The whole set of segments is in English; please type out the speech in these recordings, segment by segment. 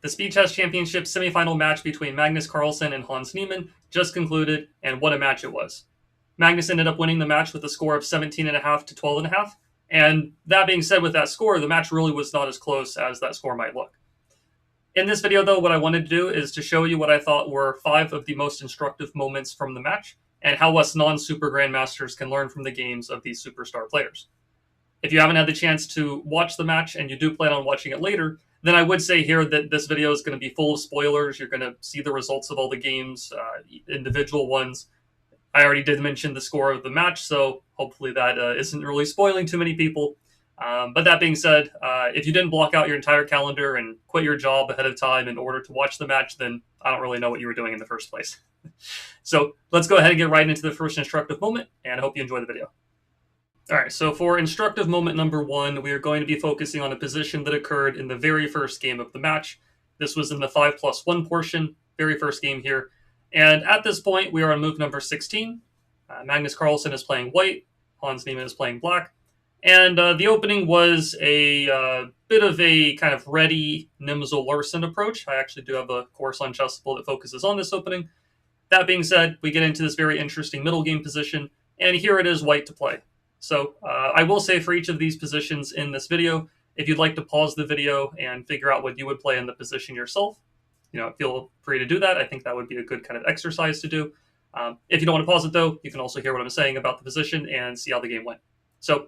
The Speed Chess Championship semifinal match between Magnus Carlsen and Hans Niemann just concluded, and what a match it was. Magnus ended up winning the match with a score of 17.5 to 12.5. And that being said, with that score, the match really was not as close as that score might look. In this video, though, what I wanted to do is to show you what I thought were 5 of the most instructive moments from the match, and how us non-super grandmasters can learn from the games of these superstar players. If you haven't had the chance to watch the match, and you do plan on watching it later, then I would say here that this video is going to be full of spoilers. You're going to see the results of all the games, individual ones. I already did mention the score of the match, so hopefully that isn't really spoiling too many people. But that being said, if you didn't block out your entire calendar and quit your job ahead of time in order to watch the match, then I don't really know what you were doing in the first place. So let's go ahead and get right into the first instructive moment, and I hope you enjoy the video. All right, so for instructive moment number 1, we are going to be focusing on a position that occurred in the very first game of the match. This was in the 5+1 portion, very first game here. And at this point, we are on move number 16. Magnus Carlsen is playing white, Hans Niemann is playing black. And the opening was a bit of a kind of ready Nimzo Larsen approach. I actually do have a course on Chessable that focuses on this opening. That being said, we get into this very interesting middle game position, and here it is white to play. So I will say for each of these positions in this video, if you'd like to pause the video and figure out what you would play in the position yourself, feel free to do that. I think that would be a good kind of exercise to do. If you don't want to pause it, though, you can also hear what I'm saying about the position and see how the game went. So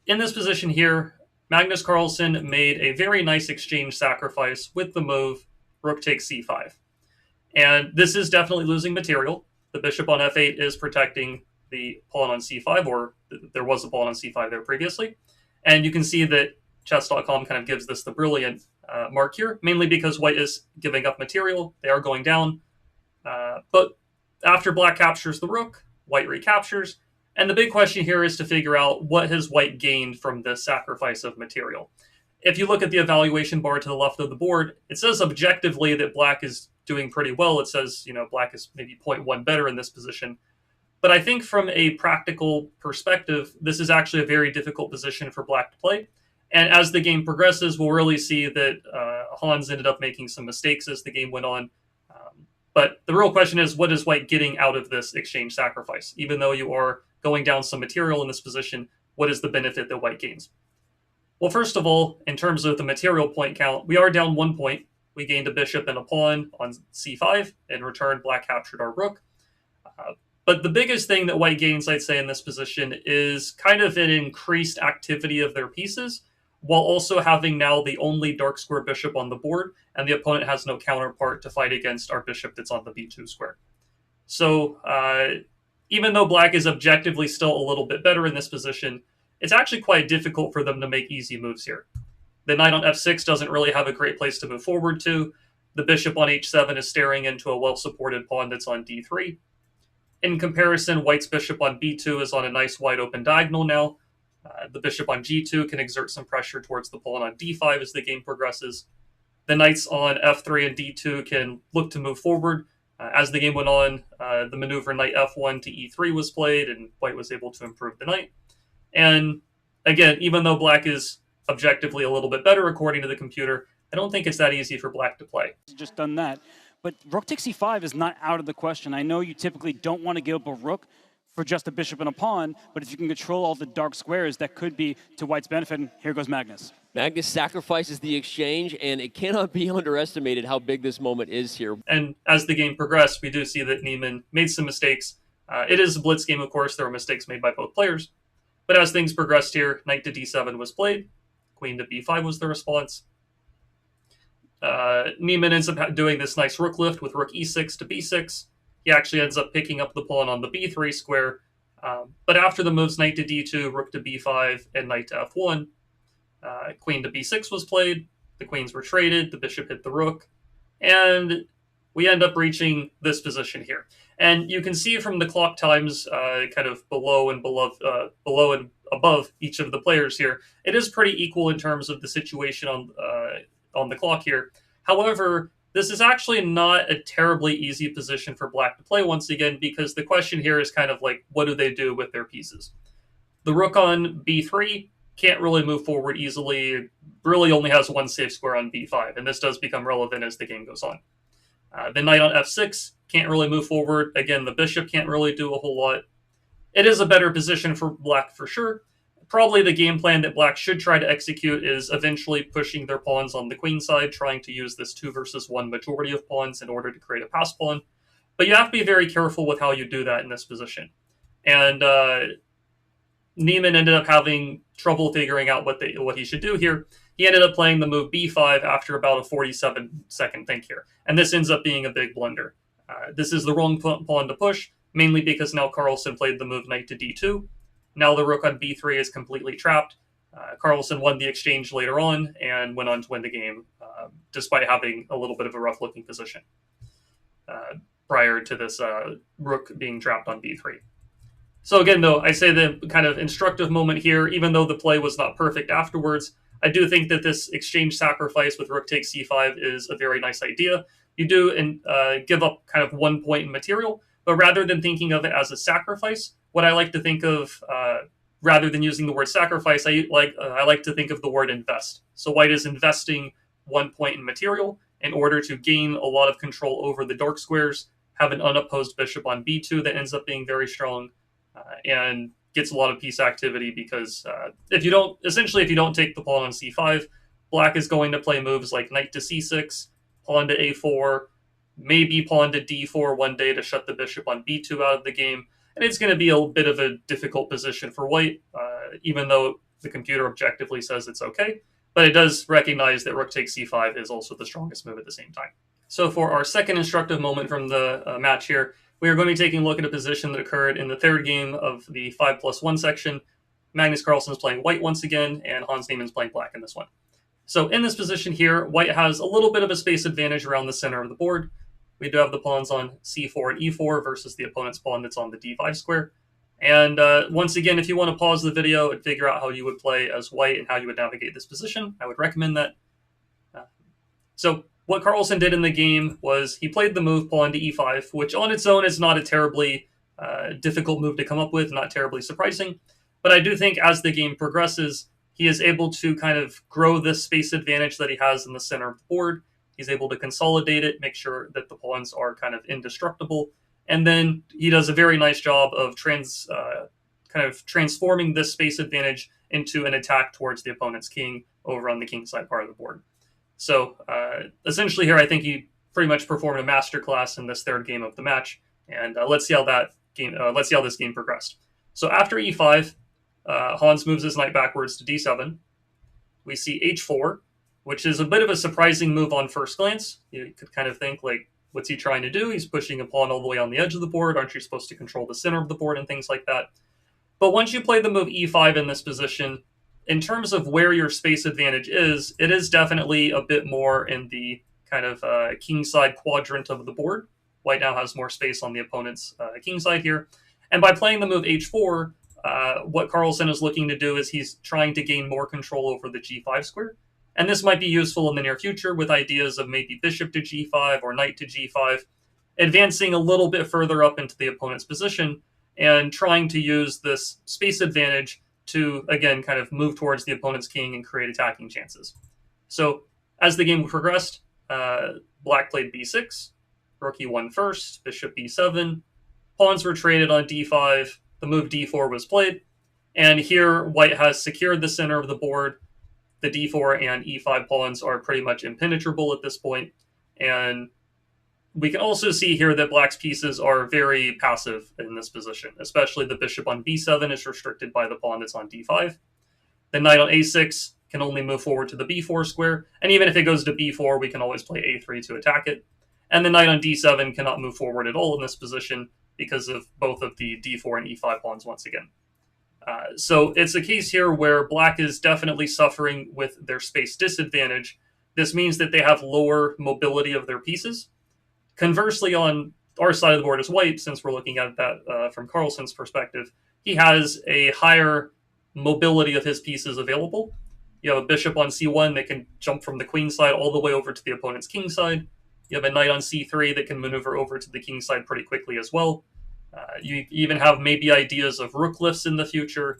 in this position here, Magnus Carlsen made a very nice exchange sacrifice with the move rook takes c5. And this is definitely losing material. The bishop on f8 is protecting the pawn on c5, or there was a pawn on c5 there previously. And you can see that chess.com kind of gives this the brilliant mark here, mainly because white is giving up material. They are going down. But after black captures the rook, white recaptures. And the big question here is to figure out what has white gained from this sacrifice of material. If you look at the evaluation bar to the left of the board, it says objectively that black is doing pretty well. It says, black is maybe 0.1 better in this position. But I think from a practical perspective, this is actually a very difficult position for black to play. And as the game progresses, we'll really see that Hans ended up making some mistakes as the game went on. But the real question is, what is white getting out of this exchange sacrifice? Even though you are going down some material in this position, what is the benefit that white gains? Well, first of all, in terms of the material point count, we are down 1 point. We gained a bishop and a pawn on c5. In return, black captured our rook. But the biggest thing that white gains, I'd say, in this position is kind of an increased activity of their pieces, while also having now the only dark square bishop on the board, and the opponent has no counterpart to fight against our bishop that's on the b2 square. So even though black is objectively still a little bit better in this position, it's actually quite difficult for them to make easy moves here. The knight on f6 doesn't really have a great place to move forward to. The bishop on h7 is staring into a well-supported pawn that's on d3. In comparison, white's bishop on b2 is on a nice wide open diagonal now. The bishop on g2 can exert some pressure towards the pawn on d5 as the game progresses. The knights on f3 and d2 can look to move forward. As the game went on, the maneuver knight f1 to e3 was played, and white was able to improve the knight. And again, even though black is objectively a little bit better according to the computer, I don't think it's that easy for black to play. Just done that. But rook takes c5 is not out of the question. I know you typically don't want to give up a rook for just a bishop and a pawn, but if you can control all the dark squares, that could be to white's benefit. And here goes Magnus. Magnus sacrifices the exchange, and it cannot be underestimated how big this moment is here. And as the game progressed, we do see that Niemann made some mistakes. It is a blitz game, of course. There were mistakes made by both players. But as things progressed here, knight to d7 was played. Queen to b5 was the response. Niemann ends up doing this nice rook lift with rook e6 to b6. He actually ends up picking up the pawn on the b3 square. But after the moves knight to d2, rook to b5, and knight to f1, queen to b6 was played. The queens were traded. The bishop hit the rook. And we end up reaching this position here. And you can see from the clock times kind of below and above each of the players here, it is pretty equal in terms of the situation on the clock here. However, this is actually not a terribly easy position for black to play once again, because the question here is kind of like, what do they do with their pieces? The rook on b3 can't really move forward easily, really only has one safe square on b5, and this does become relevant as the game goes on. The knight on f6 can't really move forward. Again, the bishop can't really do a whole lot. It is a better position for black for sure. Probably the game plan that black should try to execute is eventually pushing their pawns on the queen side, trying to use this 2 versus 1 majority of pawns in order to create a pass pawn. But you have to be very careful with how you do that in this position. And Niemann ended up having trouble figuring out what he should do here. He ended up playing the move b5 after about a 47-second think here. And this ends up being a big blunder. This is the wrong pawn to push, mainly because now Carlsen played the move knight to d2. Now the rook on b3 is completely trapped. Carlsen won the exchange later on and went on to win the game, despite having a little bit of a rough-looking position prior to this rook being trapped on b3. So again, though, I say the kind of instructive moment here, even though the play was not perfect afterwards, I do think that this exchange sacrifice with rook takes c5 is a very nice idea. You do give up kind of 1 point in material, but rather than thinking of it as a sacrifice, what I like to think of, rather than using the word sacrifice, I like to think of the word invest. So white is investing 1 point in material in order to gain a lot of control over the dark squares, have an unopposed bishop on b2 that ends up being very strong, and gets a lot of piece activity because if you don't take the pawn on c5, black is going to play moves like knight to c6, pawn to a4, maybe pawn to d4 one day to shut the bishop on b2 out of the game. And it's going to be a bit of a difficult position for white, even though the computer objectively says it's okay. But it does recognize that rook takes c5 is also the strongest move at the same time. So for our second instructive moment from the match here, we are going to be taking a look at a position that occurred in the third game of the 5+1 section. Magnus Carlsen is playing white once again, and Hans Niemann is playing black in this one. So in this position here, white has a little bit of a space advantage around the center of the board. We do have the pawns on c4 and e4 versus the opponent's pawn that's on the d5 square. And once again, if you want to pause the video and figure out how you would play as white and how you would navigate this position, I would recommend that. So what Carlsen did in the game was he played the move pawn to e5, which on its own is not a terribly difficult move to come up with, not terribly surprising. But I do think as the game progresses, he is able to kind of grow this space advantage that he has in the center of the board. He's able to consolidate it, make sure that the pawns are kind of indestructible. And then he does a very nice job of transforming this space advantage into an attack towards the opponent's king over on the king side part of the board. So essentially here, I think he pretty much performed a masterclass in this third game of the match. And let's see how this game progressed. So after e5, Hans moves his knight backwards to d7. We see h4, which is a bit of a surprising move on first glance. You could kind of think, like, what's he trying to do? He's pushing a pawn all the way on the edge of the board. Aren't you supposed to control the center of the board and things like that? But once you play the move e5 in this position, in terms of where your space advantage is, it is definitely a bit more in the kind of kingside quadrant of the board. White now has more space on the opponent's kingside here. And by playing the move h4, what Carlsen is looking to do is he's trying to gain more control over the g5 square. And this might be useful in the near future with ideas of maybe bishop to g5 or knight to g5, advancing a little bit further up into the opponent's position and trying to use this space advantage to, again, kind of move towards the opponent's king and create attacking chances. So as the game progressed, black played b6, rook e1 first, bishop b7, pawns were traded on d5, the move d4 was played, and here white has secured the center of the board. The d4 and e5 pawns are pretty much impenetrable at this point, and we can also see here that black's pieces are very passive in this position, especially the bishop on b7 is restricted by the pawn that's on d5. The knight on a6 can only move forward to the b4 square, and even if it goes to b4, we can always play a3 to attack it. And the knight on d7 cannot move forward at all in this position because of both of the d4 and e5 pawns once again. So it's a case here where black is definitely suffering with their space disadvantage. This means that they have lower mobility of their pieces. Conversely, on our side of the board as white, since we're looking at that from Carlsen's perspective, he has a higher mobility of his pieces available. You have a bishop on c1 that can jump from the queen side all the way over to the opponent's king side. You have a knight on c3 that can maneuver over to the king side pretty quickly as well. You even have maybe ideas of rook lifts in the future.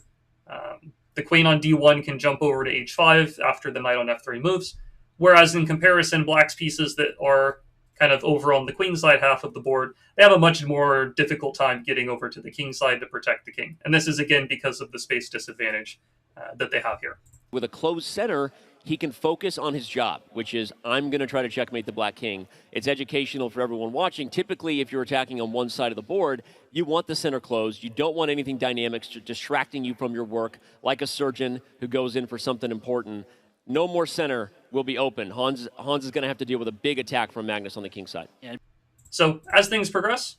The the queen on d1 can jump over to h5 after the knight on f3 moves, whereas in comparison, black's pieces that are kind of over on the queen side half of the board, they have a much more difficult time getting over to the king side to protect the king. And this is, again, because of the space disadvantage that they have here. With a closed center, he can focus on his job, which is, I'm going to try to checkmate the black king. It's educational for everyone watching. Typically, if you're attacking on one side of the board, you want the center closed. You don't want anything dynamic distracting you from your work, like a surgeon who goes in for something important. No more center will be open. Hans is going to have to deal with a big attack from Magnus on the king side. Yeah. So as things progress,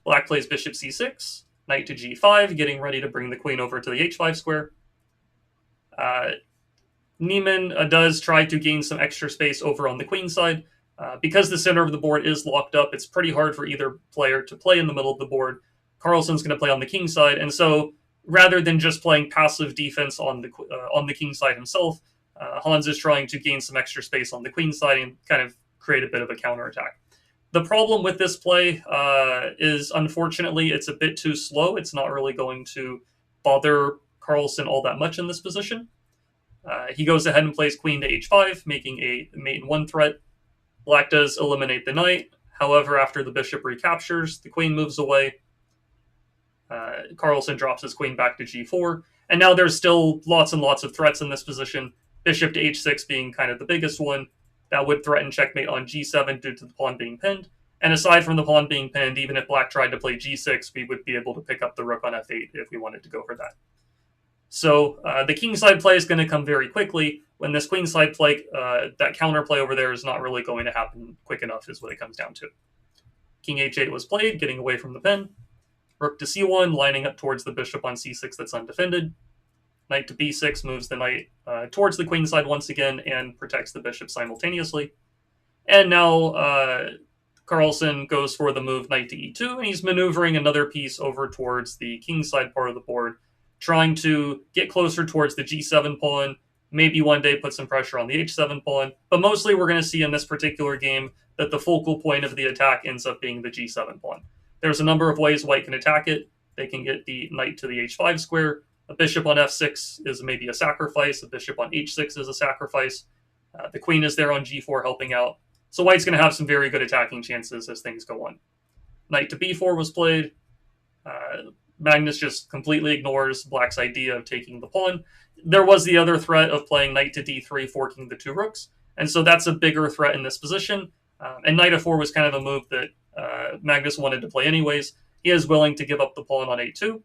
black plays bishop c6, knight to g5, getting ready to bring the queen over to the h5 square. Niemann does try to gain some extra space over on the queen side. Because the center of the board is locked up, it's pretty hard for either player to play in the middle of the board. Carlsen's going to play on the king side, and so rather than just playing passive defense on the king side himself, Hans is trying to gain some extra space on the queen side and kind of create a bit of a counterattack. The problem with this play is, unfortunately, it's a bit too slow. It's not really going to bother Carlsen all that much in this position. He goes ahead and plays queen to h5, making a mate in 1 threat. Black does eliminate the knight. However, after the bishop recaptures, the queen moves away. Carlsen drops his queen back to g4. And now there's still lots and lots of threats in this position. Bishop to h6 being kind of the biggest one. That would threaten checkmate on g7 due to the pawn being pinned. And aside from the pawn being pinned, even if black tried to play g6, we would be able to pick up the rook on f8 if we wanted to go for that. So the kingside play is going to come very quickly. When this queenside play, that counterplay over there is not really going to happen quick enough, is what it comes down to. King h8 was played, getting away from the pin. Rook to c1, lining up towards the bishop on c6 that's undefended. Knight to b6 moves the knight towards the queenside once again and protects the bishop simultaneously. And now Carlsen goes for the move knight to e2, and he's maneuvering another piece over towards the kingside part of the board, trying to get closer towards the g7 pawn, maybe one day put some pressure on the h7 pawn, but mostly we're going to see in this particular game that the focal point of the attack ends up being the g7 pawn. There's a number of ways white can attack it. They can get the knight to the h5 square. A bishop on f6 is maybe a sacrifice. A bishop on h6 is a sacrifice. The queen is there on g4 helping out. So white's going to have some very good attacking chances as things go on. Knight to b4 was played. Magnus just completely ignores black's idea of taking the pawn. There was the other threat of playing knight to d3, forking the 2 rooks. And so that's a bigger threat in this position. And knight f4 was kind of a move that Magnus wanted to play anyways. He is willing to give up the pawn on a2.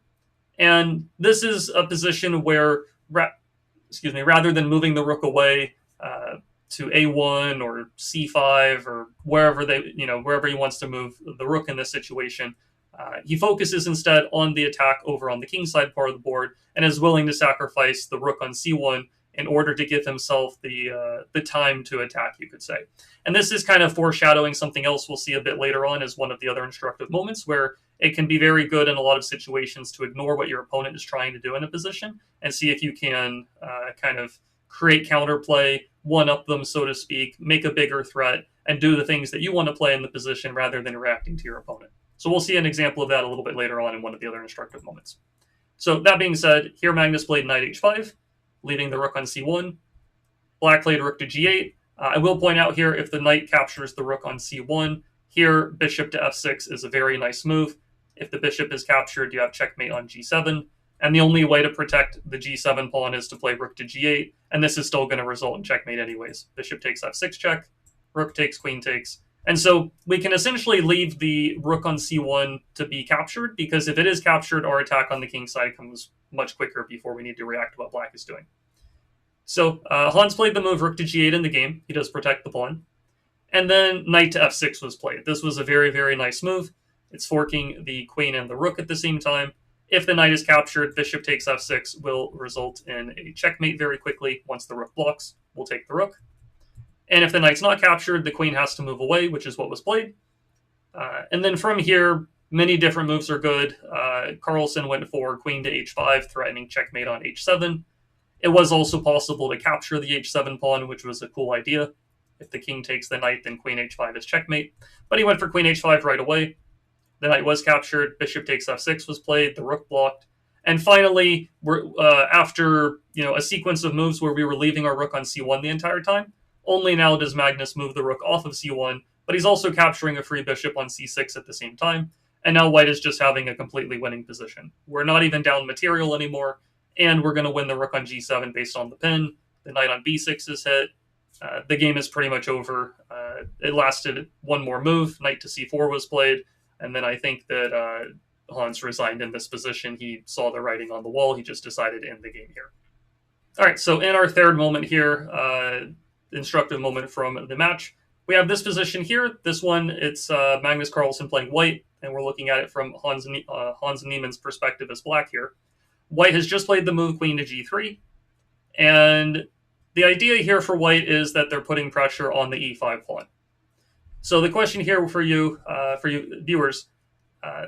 And this is a position where, rather than moving the rook away to a1 or c5 or wherever he wants to move the rook in this situation, he focuses instead on the attack over on the kingside part of the board and is willing to sacrifice the rook on c1 in order to give himself the time to attack, you could say. And this is kind of foreshadowing something else we'll see a bit later on as one of the other instructive moments, where it can be very good in a lot of situations to ignore what your opponent is trying to do in a position and see if you can kind of create counterplay, one-up them, so to speak, make a bigger threat, and do the things that you want to play in the position rather than reacting to your opponent. So we'll see an example of that a little bit later on in one of the other instructive moments. So that being said, here Magnus played knight h5, leaving the rook on c1. Black played rook to g8. I will point out here, if the knight captures the rook on c1, here bishop to f6 is a very nice move. If the bishop is captured, you have checkmate on g7. And the only way to protect the g7 pawn is to play rook to g8, and this is still going to result in checkmate anyways. Bishop takes f6 check, rook takes, queen takes. And so we can essentially leave the rook on c1 to be captured, because if it is captured, our attack on the king side comes much quicker before we need to react to what black is doing. So Hans played the move rook to g8 in the game. He does protect the pawn. And then knight to f6 was played. This was a very, very nice move. It's forking the queen and the rook at the same time. If the knight is captured, bishop takes f6 will result in a checkmate very quickly. Once the rook blocks, we'll take the rook. And if the knight's not captured, the queen has to move away, which is what was played. And then from here, many different moves are good. Carlsen went for queen to h5, threatening checkmate on h7. It was also possible to capture the h7 pawn, which was a cool idea. If the king takes the knight, then queen h5 is checkmate. But he went for queen h5 right away. The knight was captured, bishop takes f6 was played, the rook blocked, And finally, we're after a sequence of moves where we were leaving our rook on c1 the entire time, only now does Magnus move the rook off of c1, but he's also capturing a free bishop on c6 at the same time. And now white is just having a completely winning position. We're not even down material anymore, and we're going to win the rook on g7 based on the pin. The knight on b6 is hit. The game is pretty much over. It lasted one more move. Knight to c4 was played, and then I think that Hans resigned in this position. He saw the writing on the wall. He just decided to end the game here. All right, so in our third moment here, instructive moment from the match, we have this position here. This one, it's Magnus Carlsen playing white, and we're looking at it from Hans Niemann's perspective as black here. White has just played the move queen to g3, and the idea here for white is that they're putting pressure on the e5 pawn. So the question here for you viewers,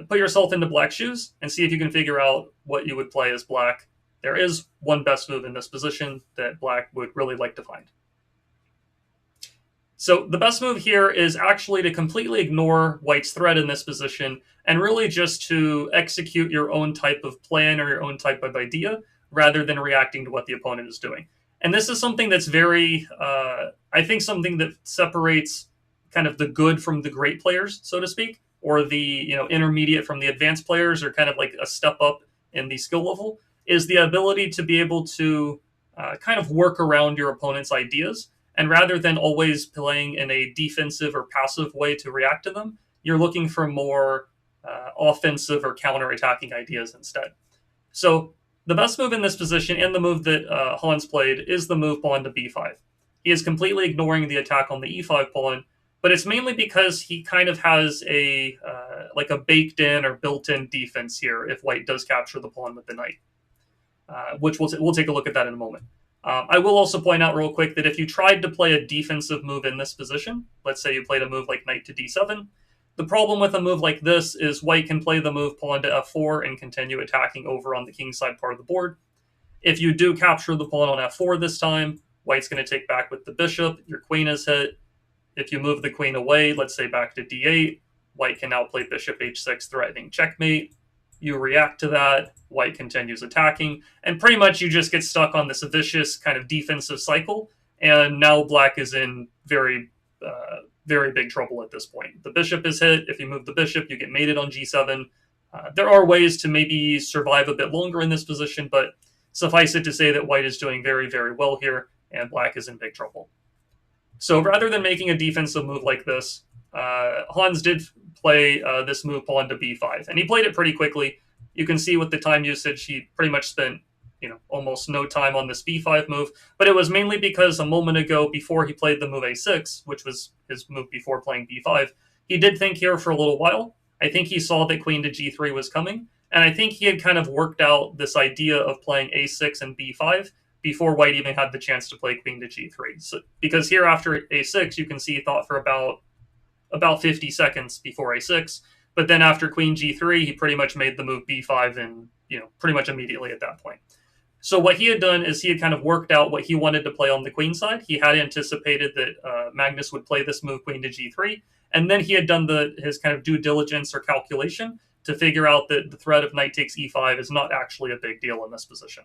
put yourself into black's shoes and see if you can figure out what you would play as black. There is one best move in this position that black would really like to find. So the best move here is actually to completely ignore white's threat in this position and really just to execute your own type of plan or your own type of idea rather than reacting to what the opponent is doing. And this is something that's very, I think, something that separates kind of the good from the great players, so to speak, or the intermediate from the advanced players, or kind of like a step up in the skill level, is the ability to be able to kind of work around your opponent's ideas. And rather than always playing in a defensive or passive way to react to them, you're looking for more offensive or counter-attacking ideas instead. So the best move in this position, and the move that Hans played, is the move pawn to b5. He is completely ignoring the attack on the e5 pawn, but it's mainly because he kind of has a like a baked-in or built-in defense here if white does capture the pawn with the knight, which we'll take a look at that in a moment. I will also point out real quick that if you tried to play a defensive move in this position, let's say you played a move like knight to d7, the problem with a move like this is white can play the move pawn to f4 and continue attacking over on the kingside part of the board. If you do capture the pawn on f4 this time, white's going to take back with the bishop, your queen is hit. If you move the queen away, let's say back to d8, white can now play bishop h6, threatening checkmate. You react to that, white continues attacking, and pretty much you just get stuck on this vicious kind of defensive cycle, and now black is in very big trouble at this point. The bishop is hit. If you move the bishop, you get mated on g7. There are ways to maybe survive a bit longer in this position, but suffice it to say that white is doing very, very well here, and black is in big trouble. So rather than making a defensive move like this, Hans did play this move pawn to b5, and he played it pretty quickly. You can see with the time usage, he pretty much spent almost no time on this b5 move, but it was mainly because a moment ago, before he played the move a6, which was his move before playing b5, he did think here for a little while. I think he saw that queen to g3 was coming, and I think he had kind of worked out this idea of playing a6 and b5 before white even had the chance to play queen to g3. So, because here after a6, you can see he thought for about 50 seconds before a6, but then after queen g3, he pretty much made the move b5 and pretty much immediately at that point. So what he had done is he had kind of worked out what he wanted to play on the queen side. He had anticipated that Magnus would play this move queen to g3, and then he had done his kind of due diligence or calculation to figure out that the threat of knight takes e5 is not actually a big deal in this position.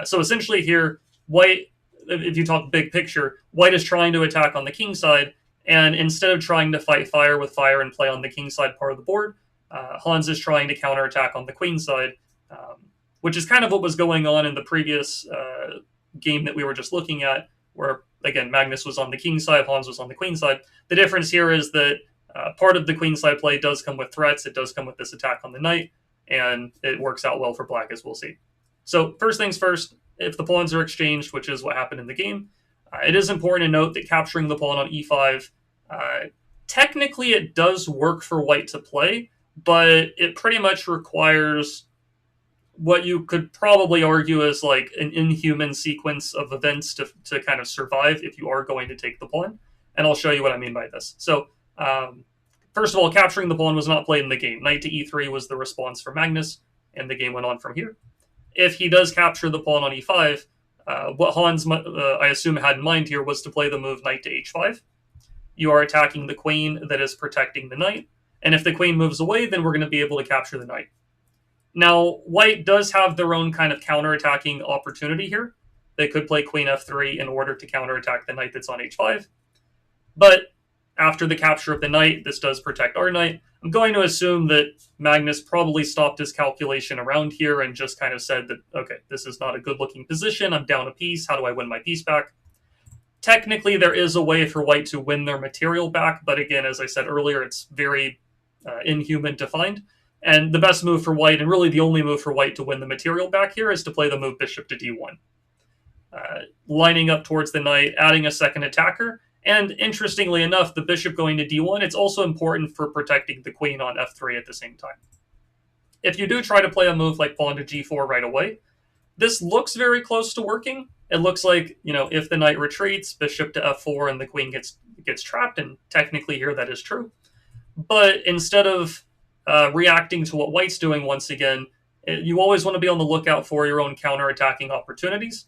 So essentially here, white, if you talk big picture, white is trying to attack on the king side, and instead of trying to fight fire with fire and play on the king side part of the board, Hans is trying to counterattack on the queen side, which is kind of what was going on in the previous game that we were just looking at, where, again, Magnus was on the king side, Hans was on the queen side. The difference here is that part of the queen side play does come with threats, it does come with this attack on the knight, and it works out well for black, as we'll see. So first things first, if the pawns are exchanged, which is what happened in the game, it is important to note that capturing the pawn on e5, technically it does work for white to play, but it pretty much requires what you could probably argue is like an inhuman sequence of events to kind of survive if you are going to take the pawn. And I'll show you what I mean by this. So first of all, capturing the pawn was not played in the game. Knight to e3 was the response for Magnus, and the game went on from here. If he does capture the pawn on e5, what Hans, I assume, had in mind here was to play the move knight to h5. You are attacking the queen that is protecting the knight, and if the queen moves away, then we're going to be able to capture the knight. Now, white does have their own kind of counterattacking opportunity here. They could play queen f3 in order to counterattack the knight that's on h5. But after the capture of the knight, this does protect our knight. I'm going to assume that Magnus probably stopped his calculation around here and just kind of said that, okay, this is not a good-looking position. I'm down a piece. How do I win my piece back? Technically, there is a way for white to win their material back, but again, as I said earlier, it's very inhuman to find. And the best move for white, and really the only move for white to win the material back here, is to play the move bishop to d1. Lining up towards the knight, adding a second attacker, and interestingly enough, the bishop going to d1, it's also important for protecting the queen on f3 at the same time. If you do try to play a move like pawn to g4 right away, this looks very close to working. It looks like, if the knight retreats, bishop to f4, and the queen gets trapped, and technically here that is true. But instead of reacting to what white's doing once again, you always want to be on the lookout for your own counterattacking opportunities.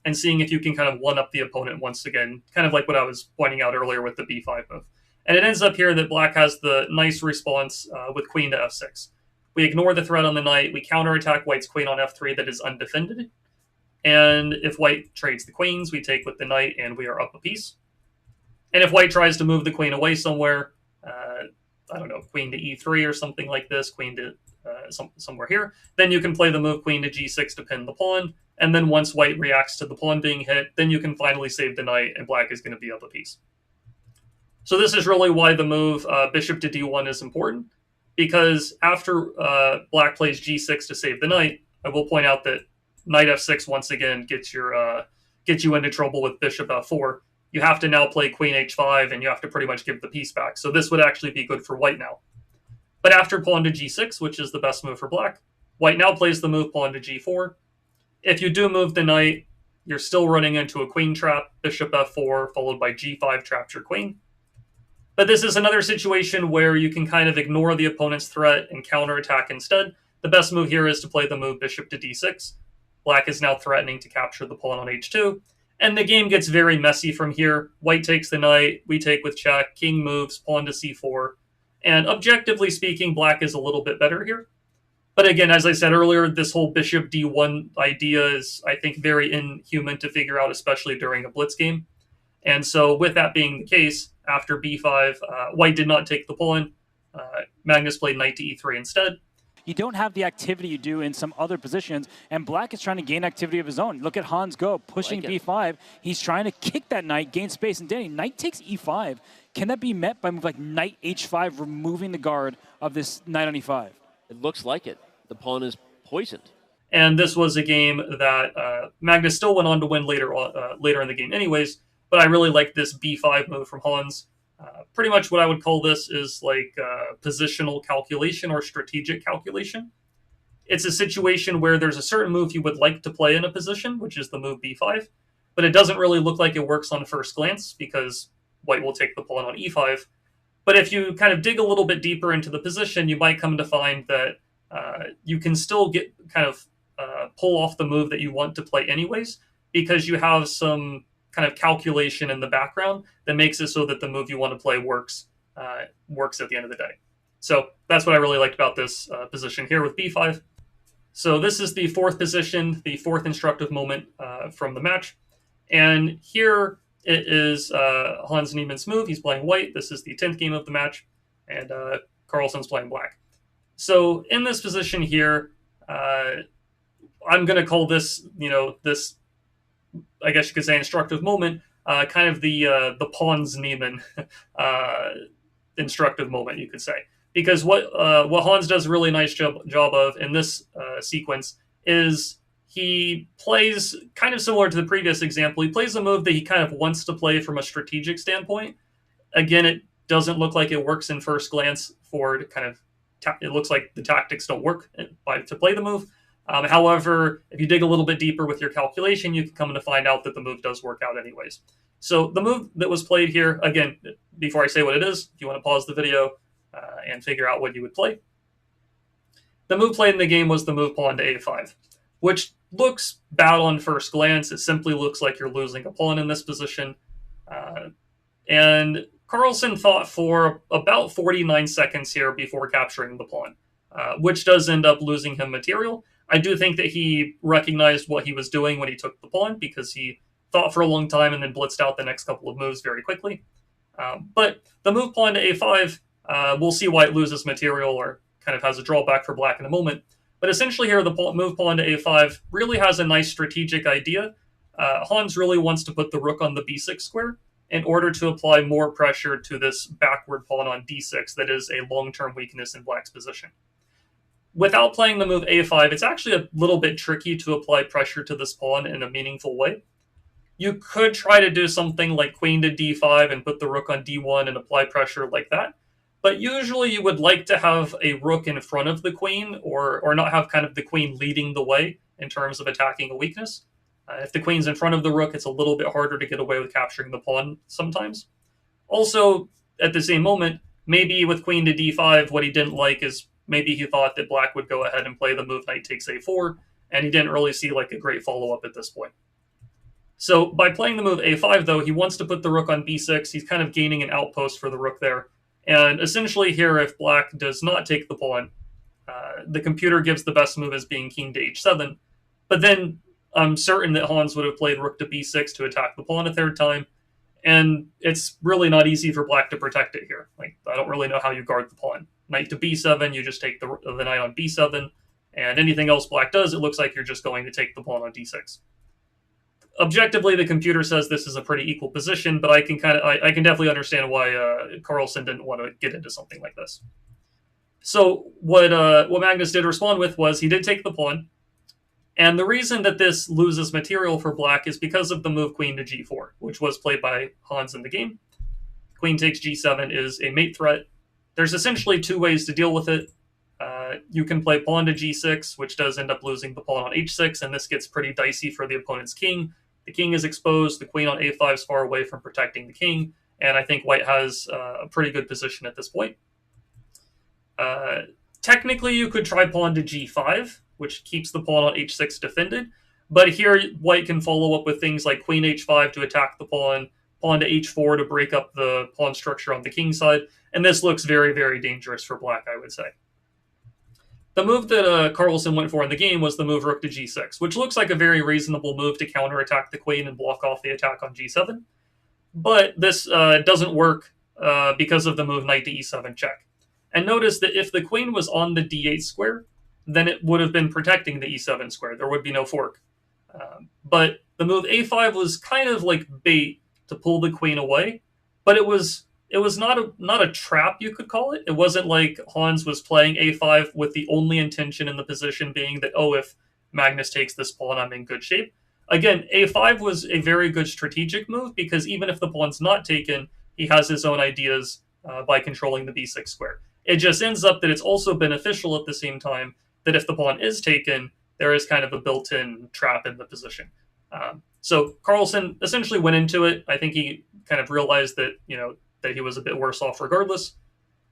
And seeing if you can kind of one-up the opponent once again, kind of like what I was pointing out earlier with the b5 move. And it ends up here that black has the nice response with queen to f6. We ignore the threat on the knight, we counterattack white's queen on f3 that is undefended, and if white trades the queens, we take with the knight and we are up a piece. And if white tries to move the queen away somewhere, I don't know, queen to e3 or something like this, queen to somewhere here, then you can play the move queen to g6 to pin the pawn, and then once white reacts to the pawn being hit, then you can finally save the knight, and black is going to be up a piece. So this is really why the move bishop to d1 is important, because after black plays g6 to save the knight, I will point out that knight f6 once again gets you into trouble with bishop f4. You have to now play queen h5, and you have to pretty much give the piece back. So this would actually be good for white now. But after pawn to g6, which is the best move for black, white now plays the move pawn to g4. If you do move the knight, you're still running into a queen trap, bishop f4, followed by g5 traps your queen. But this is another situation where you can kind of ignore the opponent's threat and counterattack instead. The best move here is to play the move bishop to d6. Black is now threatening to capture the pawn on h2. And the game gets very messy from here. White takes the knight, we take with check, king moves, pawn to c4. And objectively speaking, black is a little bit better here. But again, as I said earlier, this whole bishop d1 idea is, I think, very inhuman to figure out, especially during a blitz game. And so with that being the case, after b5, white did not take the pawn. Magnus played knight to e3 instead. You don't have the activity you do in some other positions, and black is trying to gain activity of his own. Look at Hans go, pushing b5. He's trying to kick that knight, gain space. And Danny, knight takes e5. Can that be met by a move like knight h5, removing the guard of this knight on e5? It looks like it. The pawn is poisoned. And this was a game that Magnus still went on to win later in the game anyways, but I really like this b5 move from Hans. Pretty much what I would call this is like positional calculation or strategic calculation. It's a situation where there's a certain move you would like to play in a position, which is the move b5, but it doesn't really look like it works on first glance because white will take the pawn on e5. But if you kind of dig a little bit deeper into the position, you might come to find that you can still get kind of pull off the move that you want to play anyways, because you have some kind of calculation in the background that makes it so that the move you want to play works at the end of the day. So that's what I really liked about this position here with b5. So this is the fourth position, the fourth instructive moment from the match. And here it is Hans Niemann's move. He's playing white. This is the 10th game of the match. And Carlsen's playing black. So in this position here, I'm going to call this, this, I guess you could say, instructive moment, kind of the pawns Niemann instructive moment, you could say. Because what Hans does a really nice job of in this sequence is he plays kind of similar to the previous example. He plays a move that he kind of wants to play from a strategic standpoint. Again, it doesn't look like it works in first glance for kind of, it looks like the tactics don't work to play the move. However, if you dig a little bit deeper with your calculation, you can come to find out that the move does work out anyways. So the move that was played here, again, before I say what it is, if you want to pause the video and figure out what you would play. The move played in the game was the move pawn to a5, which looks bad on first glance. It simply looks like you're losing a pawn in this position. And Carlsen thought for about 49 seconds here before capturing the pawn. which does end up losing him material. I do think that he recognized what he was doing when he took the pawn, because he thought for a long time and then blitzed out the next couple of moves very quickly. But the move pawn to a5, we'll see why it loses material or kind of has a drawback for black in a moment. But essentially here, the move pawn to a5 really has a nice strategic idea. Hans really wants to put the rook on the b6 square in order to apply more pressure to this backward pawn on d6 that is a long-term weakness in black's position. Without playing the move a5, it's actually a little bit tricky to apply pressure to this pawn in a meaningful way. You could try to do something like queen to d5 and put the rook on d1 and apply pressure like that. But usually you would like to have a rook in front of the queen, or not have kind of the queen leading the way in terms of attacking a weakness. If the queen's in front of the rook, it's a little bit harder to get away with capturing the pawn sometimes. Also, at the same moment, maybe with queen to d5, what he didn't like is maybe he thought that black would go ahead and play the move knight takes a4, and he didn't really see like a great follow-up at this point. So by playing the move a5, though, he wants to put the rook on b6. He's kind of gaining an outpost for the rook there. And essentially here, if black does not take the pawn, the computer gives the best move as being king to h7. But then I'm certain that Hans would have played rook to b6 to attack the pawn a third time. And it's really not easy for black to protect it here. Like, I don't really know how you guard the pawn. Knight to b7, you just take the knight on b7. And anything else black does, it looks like you're just going to take the pawn on d6. Objectively, the computer says this is a pretty equal position, but I can definitely understand why Carlsen didn't want to get into something like this. So what Magnus did respond with was he did take the pawn, and the reason that this loses material for black is because of the move queen to g4, which was played by Hans in the game. Queen takes g7 is a mate threat. There's essentially two ways to deal with it. You can play pawn to g6, which does end up losing the pawn on h6, and this gets pretty dicey for the opponent's king. The king is exposed, the queen on a5 is far away from protecting the king, and I think white has a pretty good position at this point. Technically, you could try pawn to g5, which keeps the pawn on h6 defended, but here white can follow up with things like queen h5 to attack the pawn to h4 to break up the pawn structure on the king side, and this looks very, very dangerous for black, I would say. The move that Carlsen went for in the game was the move rook to g6, which looks like a very reasonable move to counterattack the queen and block off the attack on g7. But this doesn't work because of the move knight to e7 check. And notice that if the queen was on the d8 square, then it would have been protecting the e7 square. There would be no fork. But the move a5 was kind of like bait to pull the queen away, but it was not a trap, you could call it. It wasn't like Hans was playing a5 with the only intention in the position being that, oh, if Magnus takes this pawn, I'm in good shape. Again, a5 was a very good strategic move because even if the pawn's not taken, he has his own ideas by controlling the b6 square. It just ends up that it's also beneficial at the same time that if the pawn is taken, there is kind of a built-in trap in the position. So Carlsen essentially went into it. I think he kind of realized that, that he was a bit worse off regardless.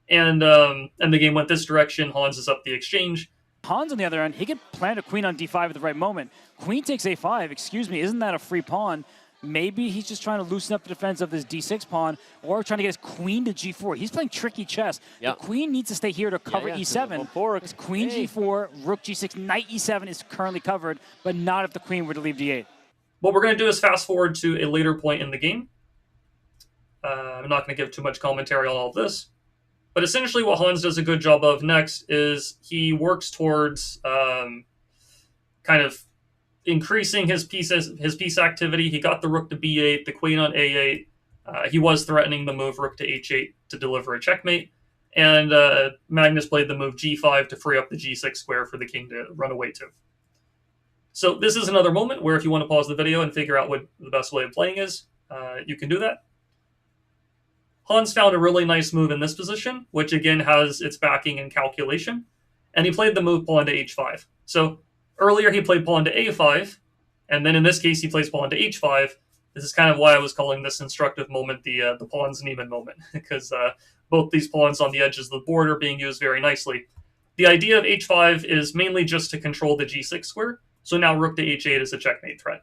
And the game went this direction. Hans is up the exchange. Hans, on the other end, he could plant a queen on d5 at the right moment. Queen takes a5, excuse me, isn't that a free pawn? Maybe he's just trying to loosen up the defense of this d6 pawn or trying to get his queen to g4. He's playing tricky chess. Yep. The queen needs to stay here to cover e7. It's queen g4, rook g6, knight e7 is currently covered, but not if the queen were to leave d8. What we're going to do is fast forward to a later point in the game. I'm not going to give too much commentary on all of this. But essentially what Hans does a good job of next is he works towards kind of increasing his piece activity. He got the rook to b8, the queen on a8. He was threatening the move rook to h8 to deliver a checkmate. And Magnus played the move g5 to free up the g6 square for the king to run away to. So this is another moment where if you want to pause the video and figure out what the best way of playing is, you can do that. Hans found a really nice move in this position, which again has its backing in calculation, and he played the move pawn to h5. So earlier he played pawn to a5, and then in this case he plays pawn to h5. This is kind of why I was calling this instructive moment the pawns Niemann moment, because both these pawns on the edges of the board are being used very nicely. The idea of h5 is mainly just to control the g6 square, so now rook to h8 is a checkmate threat.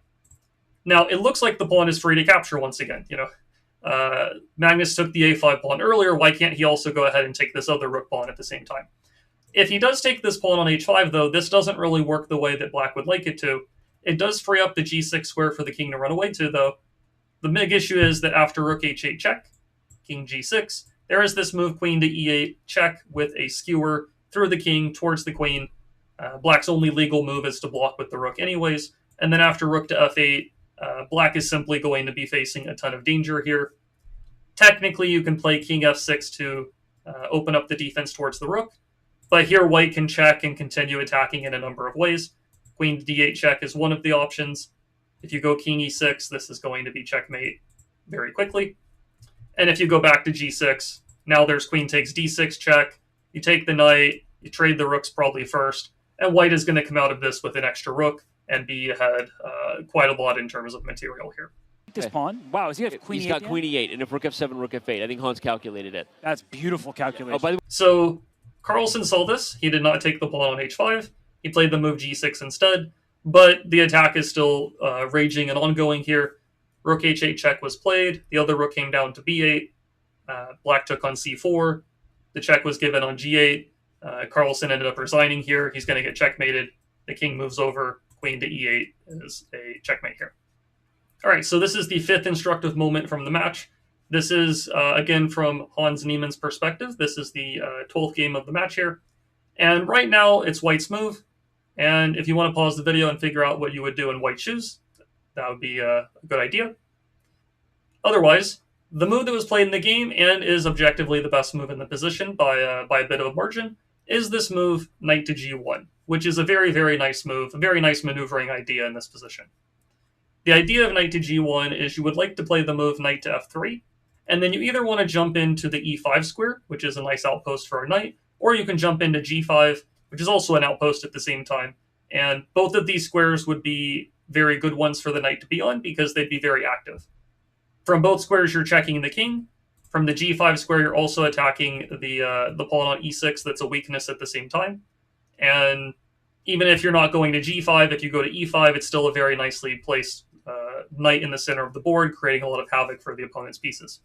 Now it looks like the pawn is free to capture once again, Magnus took the a5 pawn earlier. Why can't he also go ahead and take this other rook pawn at the same time? If he does take this pawn on h5, though, this doesn't really work the way that black would like it to. It does free up the g6 square for the king to run away to, though. The big issue is that after rook h8 check, king g6, there is this move queen to e8 check with a skewer through the king towards the queen. Black's only legal move is to block with the rook anyways. And then after rook to f8, black is simply going to be facing a ton of danger here. Technically, you can play king f6 to open up the defense towards the rook. But here white can check and continue attacking in a number of ways. Queen to d8 check is one of the options. If you go king e6, this is going to be checkmate very quickly. And if you go back to g6, now there's queen takes d6 check. You take the knight, you trade the rooks probably first, and white is going to come out of this with an extra rook and be ahead quite a lot in terms of material here. This pawn. Wow, does he have queen He's e8? got queen e8, and if rook f7, rook f8. I think Hans calculated it. That's beautiful calculation. Oh, by the way, So Carlsen saw this. He did not take the pawn on h5. He played the move g6 instead, but the attack is still raging and ongoing here. Rook h8 check was played. The other rook came down to b8. Black took on c4. The check was given on g8. Carlsen ended up resigning here. He's going to get checkmated. The king moves over. Queen to e8 is a checkmate here. All right, so this is the fifth instructive moment from the match. This is, again, from Hans Niemann's perspective. This is the 12th game of the match here. And right now, it's white's move. And if you want to pause the video and figure out what you would do in white's shoes, that would be a good idea. Otherwise, the move that was played in the game and is objectively the best move in the position by a bit of a margin is this move, knight to g1, which is a very, very nice move, a very nice maneuvering idea in this position. The idea of knight to g1 is you would like to play the move knight to f3, and then you either want to jump into the e5 square, which is a nice outpost for our knight, or you can jump into g5, which is also an outpost at the same time. And both of these squares would be very good ones for the knight to be on because they'd be very active. From both squares, you're checking the king. From the g5 square, you're also attacking the pawn on e6 that's a weakness at the same time. And even if you're not going to g5, if you go to e5, it's still a very nicely placed knight in the center of the board, creating a lot of havoc for the opponent's pieces.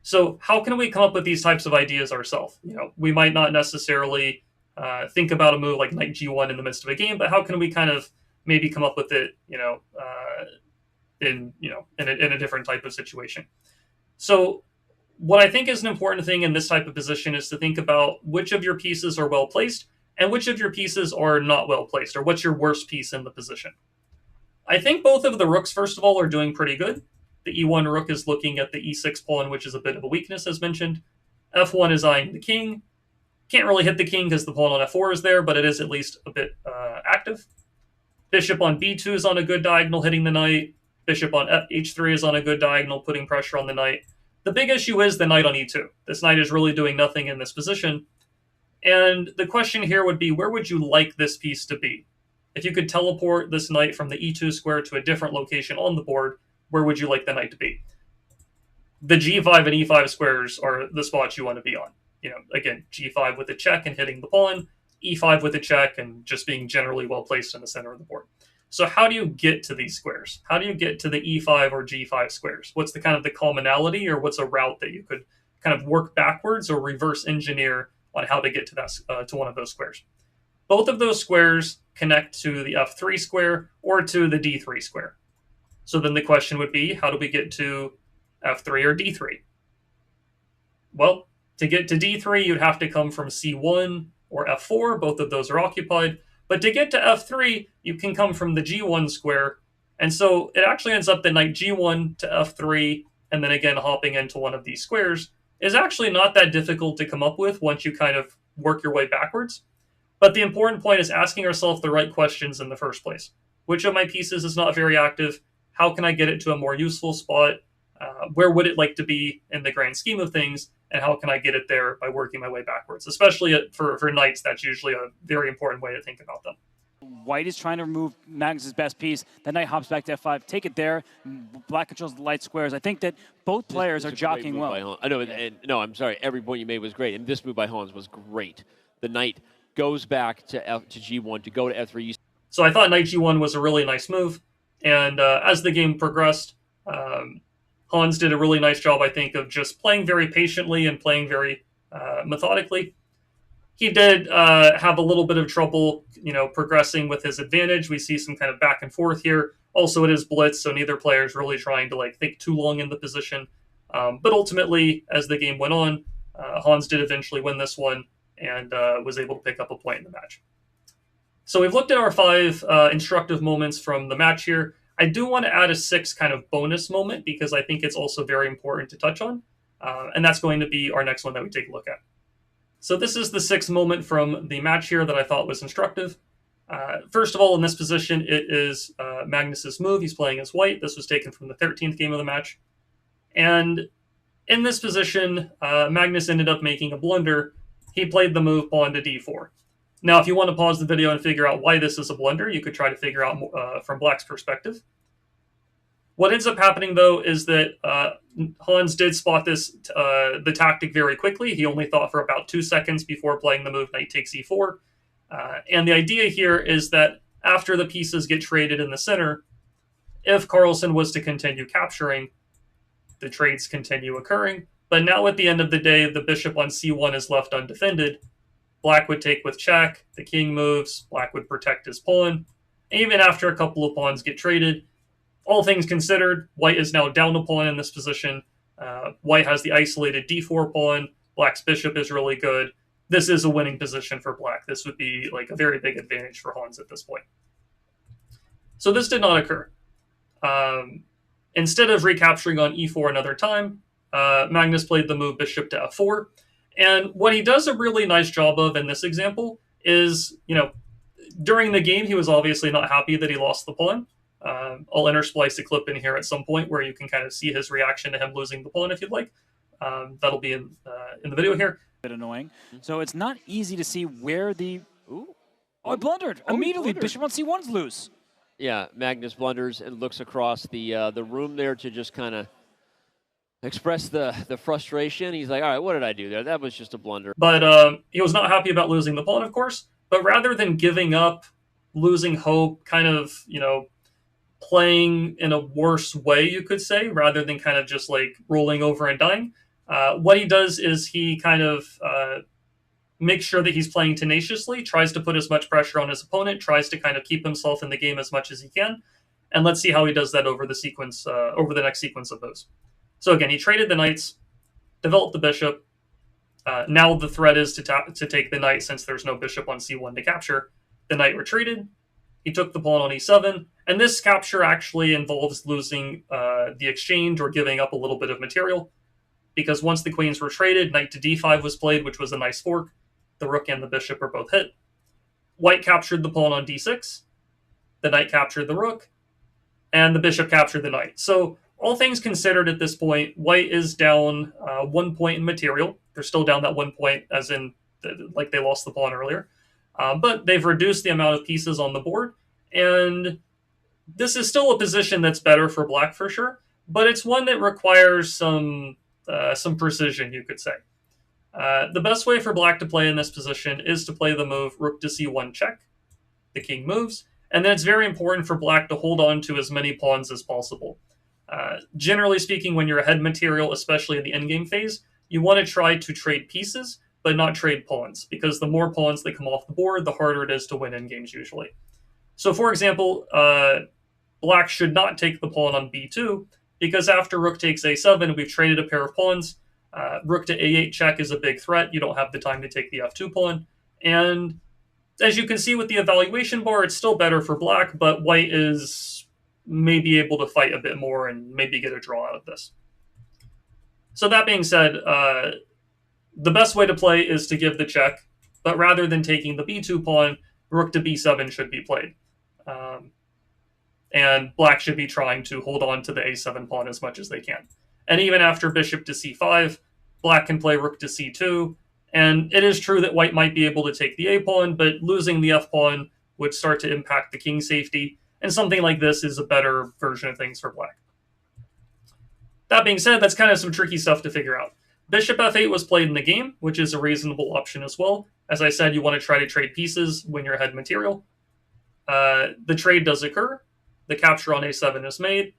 So how can we come up with these types of ideas ourselves? We might not necessarily think about a move like knight g1 in the midst of a game, but how can we kind of maybe come up with it, in a different type of situation? So what I think is an important thing in this type of position is to think about which of your pieces are well placed and which of your pieces are not well placed, or what's your worst piece in the position. I think both of the rooks, first of all, are doing pretty good. The e1 rook is looking at the e6 pawn, which is a bit of a weakness, as mentioned. f1 is eyeing the king. Can't really hit the king because the pawn on f4 is there, but it is at least a bit active. Bishop on b2 is on a good diagonal, hitting the knight. Bishop on h3 is on a good diagonal, putting pressure on the knight. The big issue is the knight on e2. This knight is really doing nothing in this position. And the question here would be, where would you like this piece to be? If you could teleport this knight from the e2 square to a different location on the board, where would you like the knight to be? The g5 and e5 squares are the spots you want to be on. Again, g5 with a check and hitting the pawn, e5 with a check and just being generally well placed in the center of the board. So how do you get to these squares? How do you get to the e5 or g5 squares? What's the kind of the commonality, or what's a route that you could kind of work backwards or reverse engineer on how to get to that to one of those squares? Both of those squares connect to the f3 square or to the d3 square. So then the question would be, how do we get to f3 or d3? Well, to get to d3, you'd have to come from c1 or f4. Both of those are occupied. But to get to f3, you can come from the g1 square. And so it actually ends up that knight g1 to f3, and then again hopping into one of these squares, is actually not that difficult to come up with once you kind of work your way backwards. But the important point is asking ourselves the right questions in the first place. Which of my pieces is not very active? How can I get it to a more useful spot? Where would it like to be in the grand scheme of things? And how can I get it there by working my way backwards? Especially for knights, that's usually a very important way to think about them. White is trying to remove Magnus's best piece. That knight hops back to f5. Take it there. Black controls the light squares. I think that both players are jockeying well. I know. No, I'm sorry. Every point you made was great. And this move by Hans was great. The knight goes back to g1 to go to f3. So I thought knight g1 was a really nice move. And as the game progressed, Hans did a really nice job, I think, of just playing very patiently and playing very methodically. he did have a little bit of trouble, progressing with his advantage. We see some kind of back and forth here. Also, it is blitz, so neither player is really trying to think too long in the position. But ultimately, as the game went on, Hans did eventually win this one and was able to pick up a point in the match. So we've looked at our 5 instructive moments from the match here. I do want to add a 6th kind of bonus moment because I think it's also very important to touch on. And that's going to be our next one that we take a look at. So this is the 6th moment from the match here that I thought was instructive. First of all, in this position, it is Magnus's move. He's playing as white. This was taken from the 13th game of the match. And in this position, Magnus ended up making a blunder. He played the move pawn to d4. Now, if you want to pause the video and figure out why this is a blunder, you could try to figure out from Black's perspective. What ends up happening, though, is that Hans did spot the tactic very quickly. He only thought for about 2 seconds before playing the move knight takes e4. And the idea here is that after the pieces get traded in the center, if Carlsen was to continue capturing, the trades continue occurring. But now at the end of the day, the bishop on c1 is left undefended. Black would take with check, the king moves, Black would protect his pawn. Even after a couple of pawns get traded, all things considered, White is now down a pawn in this position. White has the isolated d4 pawn. Black's bishop is really good. This is a winning position for Black. This would be a very big advantage for Hans at this point. So this did not occur. Instead of recapturing on e4 another time, Magnus played the move bishop to f4. And what he does a really nice job of in this example is, during the game, he was obviously not happy that he lost the pawn. I'll intersplice a clip in here at some point where you can kind of see his reaction to him losing the pawn if you'd like. That'll be in the video here. Bit annoying. So it's not easy to see where the... Ooh. Oh, I blundered. Immediately, bishop on c1's loose. Yeah, Magnus blunders and looks across the room there to just kind of express the frustration. He's like, all right, what did I do there? That was just a blunder. But he was not happy about losing the pawn, of course. But rather than giving up, losing hope, kind of, playing in a worse way, you could say, rather than kind of just rolling over and dying, what he does is he kind of makes sure that he's playing tenaciously, tries to put as much pressure on his opponent, tries to kind of keep himself in the game as much as he can. And let's see how he does that over the next sequence of those. So again, he traded the knights, developed the bishop. Now the threat is to take the knight since there's no bishop on c1 to capture. The knight retreated. He took the pawn on e7. And this capture actually involves losing the exchange or giving up a little bit of material. Because once the queens were traded, knight to d5 was played, which was a nice fork. The rook and the bishop are both hit. White captured the pawn on d6. The knight captured the rook. And the bishop captured the knight. So all things considered at this point, White is down 1 point in material. They're still down that 1 point, as in they lost the pawn earlier. But they've reduced the amount of pieces on the board. And this is still a position that's better for Black for sure. But it's one that requires some precision, you could say. The best way for Black to play in this position is to play the move rook to c1 check. The king moves. And then it's very important for Black to hold on to as many pawns as possible. Generally speaking, when you're ahead material, especially in the endgame phase, you want to try to trade pieces, but not trade pawns, because the more pawns that come off the board, the harder it is to win endgames usually. So for example, Black should not take the pawn on b2, because after rook takes a7, we've traded a pair of pawns. Rook to a8 check is a big threat. You don't have the time to take the f2 pawn. And as you can see with the evaluation bar, it's still better for Black, but White is maybe able to fight a bit more and maybe get a draw out of this. So that being said, the best way to play is to give the check, but rather than taking the b2 pawn, rook to b7 should be played. And Black should be trying to hold on to the a7 pawn as much as they can. And even after bishop to c5, Black can play rook to c2. And it is true that White might be able to take the a pawn, but losing the f pawn would start to impact the king safety. And something like this is a better version of things for Black. That being said, that's kind of some tricky stuff to figure out. Bishop f8 was played in the game, which is a reasonable option as well. As I said, you want to try to trade pieces when you're ahead material. The trade does occur. The capture on a7 is made.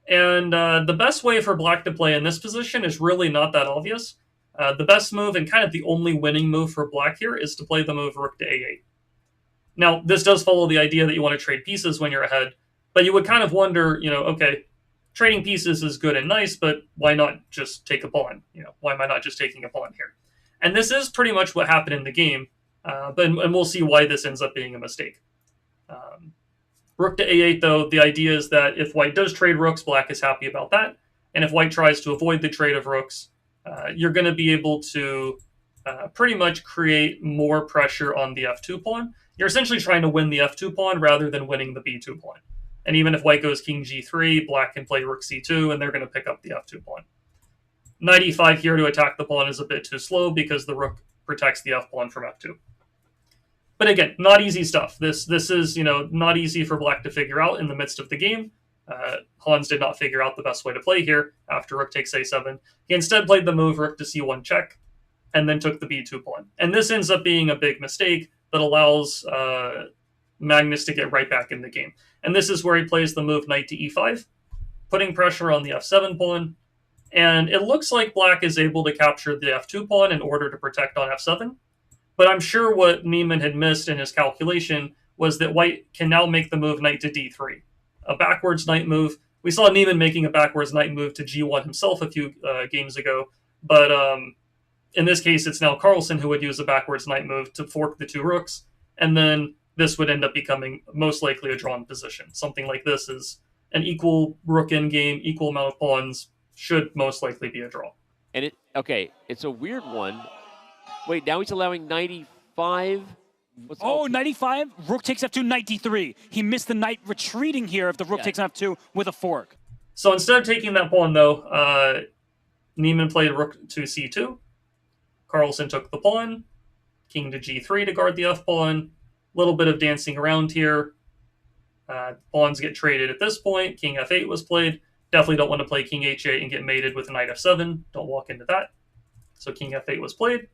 And the best way for Black to play in this position is really not that obvious. The best move and kind of the only winning move for black here is to play the move rook to a8. Now, this does follow the idea that you want to trade pieces when you're ahead, but you would kind of wonder, okay, trading pieces is good and nice, but why not just take a pawn? Why am I not just taking a pawn here? And this is pretty much what happened in the game, and we'll see why this ends up being a mistake. Rook to a8, though, the idea is that if white does trade rooks, black is happy about that. And if white tries to avoid the trade of rooks, you're going to be able to pretty much create more pressure on the f2 pawn. You're essentially trying to win the f2 pawn rather than winning the b2 pawn. And even if white goes king g3, black can play rook c2, and they're going to pick up the f2 pawn. Knight e5 here to attack the pawn is a bit too slow because the rook protects the f pawn from f2. But again, not easy stuff. This is not easy for black to figure out in the midst of the game. Hans did not figure out the best way to play here after rook takes a7. He instead played the move rook to c1 check, and then took the b2 pawn. And this ends up being a big mistake that allows Magnus to get right back in the game. And this is where he plays the move knight to e5, putting pressure on the f7 pawn. And it looks like black is able to capture the f2 pawn in order to protect on f7. But I'm sure what Niemann had missed in his calculation was that white can now make the move knight to d3, a backwards knight move. We saw Niemann making a backwards knight move to g1 himself a few games ago, but in this case, it's now Carlsen who would use a backwards knight move to fork the two rooks, and then this would end up becoming most likely a drawn position. Something like this is an equal rook in game, equal amount of pawns, should most likely be a draw. And it's a weird one. Wait, now he's allowing 95. Knight e5, rook takes f2, knight d3. He missed the knight retreating here if the rook takes f2 with a fork. So instead of taking that pawn, though, Niemann played rook to c2. Carlsen took the pawn, king to g3 to guard the f pawn. A little bit of dancing around here. Pawns get traded at this point. King f8 was played. Definitely don't want to play king h8 and get mated with knight f7. Don't walk into that. So king f8 was played.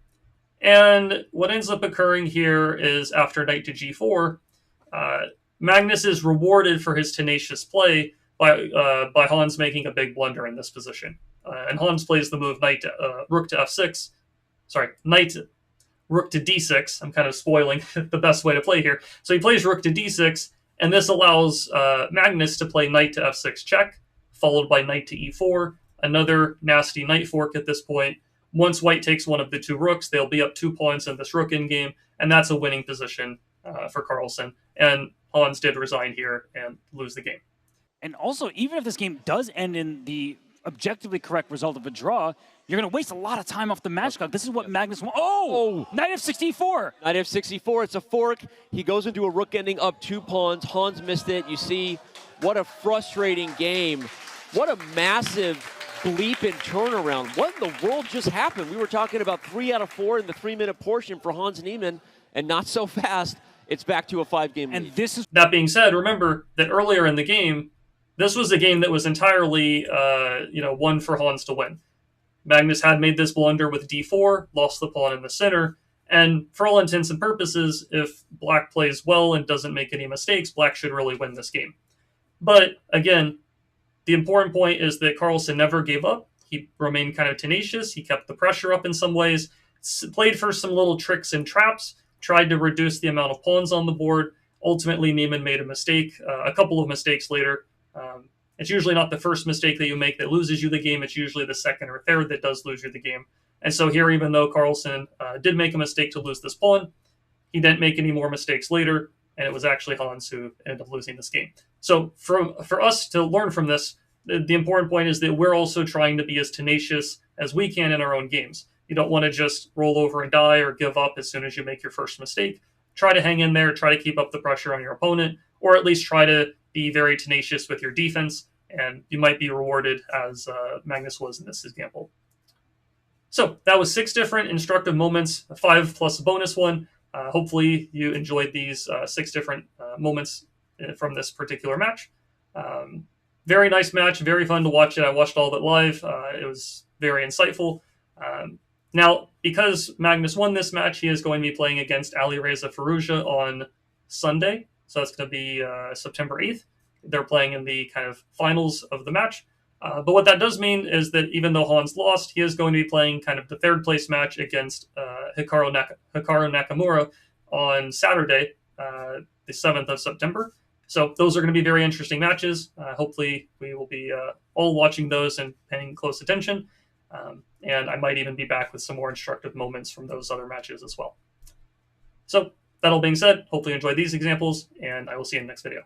And what ends up occurring here is after knight to g4, Magnus is rewarded for his tenacious play by Hans making a big blunder in this position. And Hans plays the move rook to f6. Sorry, rook to d6. I'm kind of spoiling the best way to play here. So he plays rook to d6, and this allows Magnus to play knight to f6 check, followed by knight to e4, another nasty knight fork at this point. Once white takes one of the two rooks, they'll be up 2 points in this rook in game, and that's a winning position for Carlsen. And Hans did resign here and lose the game. And also, even if this game does end in the objectively correct result of a draw, you're going to waste a lot of time off the match clock. This is what Magnus wants. Knight f64. Knight f64, it's a fork. He goes into a rook ending up 2 pawns. Hans missed it. You see, what a frustrating game. What a massive bleep and turnaround. What in the world just happened? We were talking about 3 out of 4 in the 3-minute portion for Hans Niemann, and not so fast. It's back to a 5-game lead. And that being said, remember that earlier in the game, this was a game that was entirely, one for Hans to win. Magnus had made this blunder with d4, lost the pawn in the center, and for all intents and purposes, if black plays well and doesn't make any mistakes, black should really win this game. But again, the important point is that Carlsen never gave up. He remained kind of tenacious. He kept the pressure up in some ways, played for some little tricks and traps, tried to reduce the amount of pawns on the board. Ultimately, Niemann made a mistake, a couple of mistakes later. It's usually not the first mistake that you make that loses you the game. It's usually the second or third that does lose you the game. And so here, even though Carlsen did make a mistake to lose this pawn, he didn't make any more mistakes later, and it was actually Hans who ended up losing this game. So for us to learn from this, the important point is that we're also trying to be as tenacious as we can in our own games. You don't want to just roll over and die or give up as soon as you make your first mistake. Try to hang in there, try to keep up the pressure on your opponent, or at least try to be very tenacious with your defense, and you might be rewarded as Magnus was in this example. So that was 6 different instructive moments, 5 plus a bonus one. Hopefully you enjoyed these 6 different moments from this particular match. Very nice match, very fun to watch it. I watched all of it live. It was very insightful. Now, because Magnus won this match, he is going to be playing against Alireza Firouzja on Sunday. So that's going to be September 8th. They're playing in the kind of finals of the match. But what that does mean is that even though Hans lost, he is going to be playing kind of the third place match against Hikaru Nakamura on Saturday, the 7th of September. So those are going to be very interesting matches. Hopefully we will be all watching those and paying close attention. And I might even be back with some more instructive moments from those other matches as well. So that all being said, hopefully you enjoyed these examples, and I will see you in the next video.